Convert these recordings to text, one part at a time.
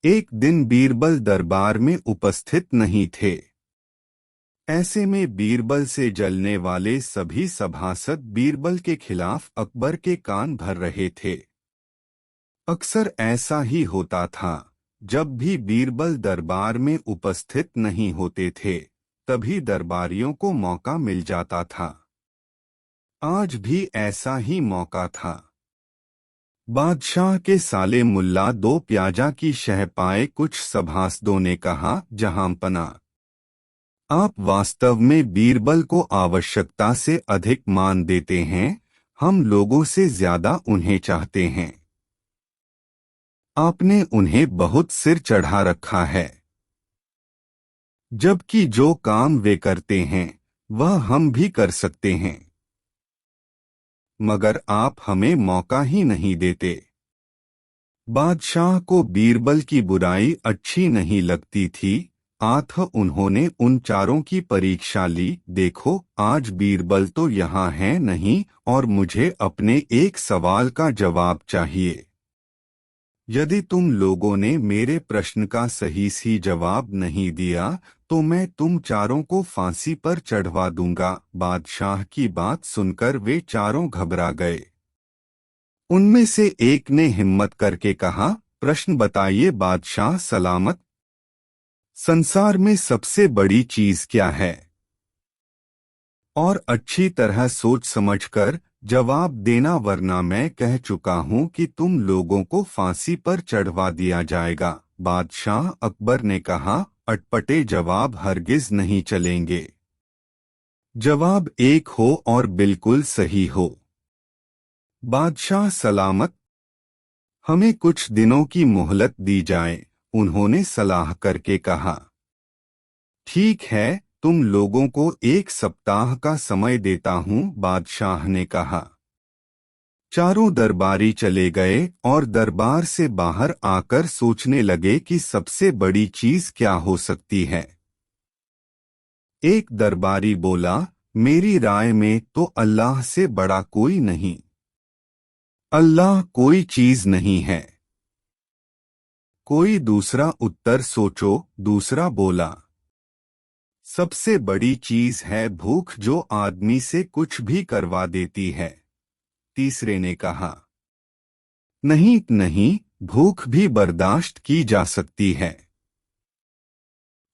एक दिन बीरबल दरबार में उपस्थित नहीं थे। ऐसे में बीरबल से जलने वाले सभी सभासद बीरबल के खिलाफ अकबर के कान भर रहे थे। अक्सर ऐसा ही होता था, जब भी बीरबल दरबार में उपस्थित नहीं होते थे, तभी दरबारियों को मौका मिल जाता था। आज भी ऐसा ही मौका था। बादशाह के साले मुल्ला दो प्याजा की शह पाए कुछ सभासदों ने कहा, जहांपना, आप वास्तव में बीरबल को आवश्यकता से अधिक मान देते हैं। हम लोगों से ज्यादा उन्हें चाहते हैं। आपने उन्हें बहुत सिर चढ़ा रखा है, जबकि जो काम वे करते हैं वह हम भी कर सकते हैं, मगर आप हमें मौका ही नहीं देते। बादशाह को बीरबल की बुराई अच्छी नहीं लगती थी, अतः उन्होंने उन चारों की परीक्षा ली। देखो, आज बीरबल तो यहाँ है नहीं और मुझे अपने एक सवाल का जवाब चाहिए। यदि तुम लोगों ने मेरे प्रश्न का सही जवाब नहीं दिया तो मैं तुम चारों को फांसी पर चढ़वा दूंगा। बादशाह की बात सुनकर वे चारों घबरा गए। उनमें से एक ने हिम्मत करके कहा, प्रश्न बताइए बादशाह सलामत। संसार में सबसे बड़ी चीज क्या है? और अच्छी तरह सोच समझकर जवाब देना, वरना मैं कह चुका हूं कि तुम लोगों को फांसी पर चढ़वा दिया जाएगा। बादशाह अकबर ने कहा, अटपटे जवाब हरगिज नहीं चलेंगे। जवाब एक हो और बिल्कुल सही हो। बादशाह सलामत, हमें कुछ दिनों की मोहलत दी जाए, उन्होंने सलाह करके कहा। ठीक है, तुम लोगों को 1 सप्ताह का समय देता हूं, बादशाह ने कहा। चारों दरबारी चले गए और दरबार से बाहर आकर सोचने लगे कि सबसे बड़ी चीज क्या हो सकती है। एक दरबारी बोला, मेरी राय में तो अल्लाह से बड़ा कोई नहीं। अल्लाह कोई चीज नहीं है। कोई दूसरा उत्तर सोचो, दूसरा बोला। सबसे बड़ी चीज है भूख, जो आदमी से कुछ भी करवा देती है। तीसरे ने कहा, नहीं नहीं, भूख भी बर्दाश्त की जा सकती है।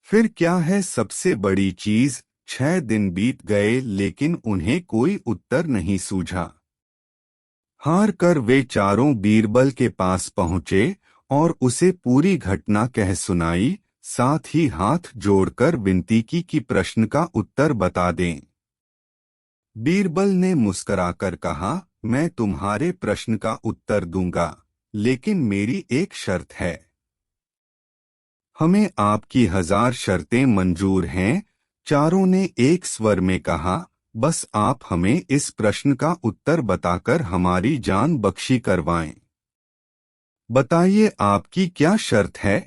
फिर क्या है सबसे बड़ी चीज? 6 दिन बीत गए लेकिन उन्हें कोई उत्तर नहीं सूझा। हार कर वे चारों बीरबल के पास पहुंचे और उसे पूरी घटना कह सुनाई, साथ ही हाथ जोड़कर विनती की कि प्रश्न का उत्तर बता दें। बीरबल ने मुस्कराकर कहा, मैं तुम्हारे प्रश्न का उत्तर दूंगा, लेकिन मेरी एक शर्त है। हमें आपकी 1000 शर्तें मंजूर हैं। चारों ने एक स्वर में कहा, बस आप हमें इस प्रश्न का उत्तर बताकर हमारी जान बख्शी करवाएं। बताइए, आपकी क्या शर्त है?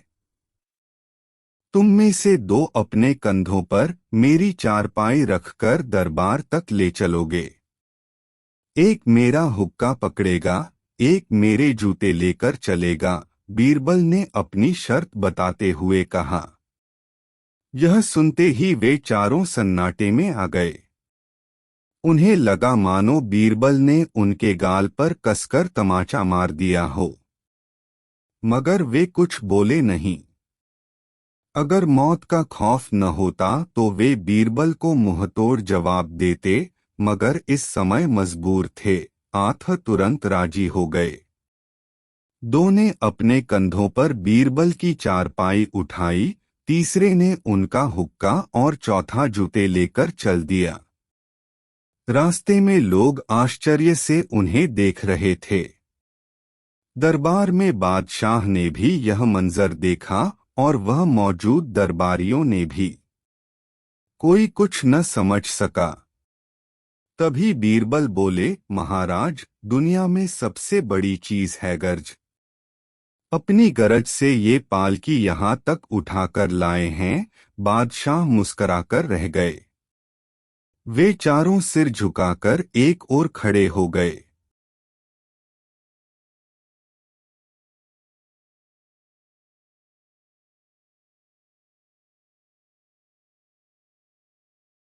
तुम में से 2 अपने कंधों पर मेरी चारपाई रखकर दरबार तक ले चलोगे। एक मेरा हुक्का पकड़ेगा, एक मेरे जूते लेकर चलेगा। बीरबल ने अपनी शर्त बताते हुए कहा। यह सुनते ही वे चारों सन्नाटे में आ गए। उन्हें लगा मानो बीरबल ने उनके गाल पर कसकर तमाचा मार दिया हो, मगर वे कुछ बोले नहीं। अगर मौत का खौफ न होता तो वे बीरबल को मुंहतोड़ जवाब देते, मगर इस समय मजबूर थे, अतः तुरंत राजी हो गए। 2 ने अपने कंधों पर बीरबल की चारपाई उठाई, तीसरे ने उनका हुक्का और चौथा जूते लेकर चल दिया। रास्ते में लोग आश्चर्य से उन्हें देख रहे थे। दरबार में बादशाह ने भी यह मंजर देखा और वह मौजूद दरबारियों ने भी। कोई कुछ न समझ सका। तभी बीरबल बोले, महाराज, दुनिया में सबसे बड़ी चीज है गरज। अपनी गरज से ये पालकी यहाँ तक उठाकर लाए हैं। बादशाह मुस्कराकर रह गए। वे चारों सिर झुकाकर एक ओर खड़े हो गए।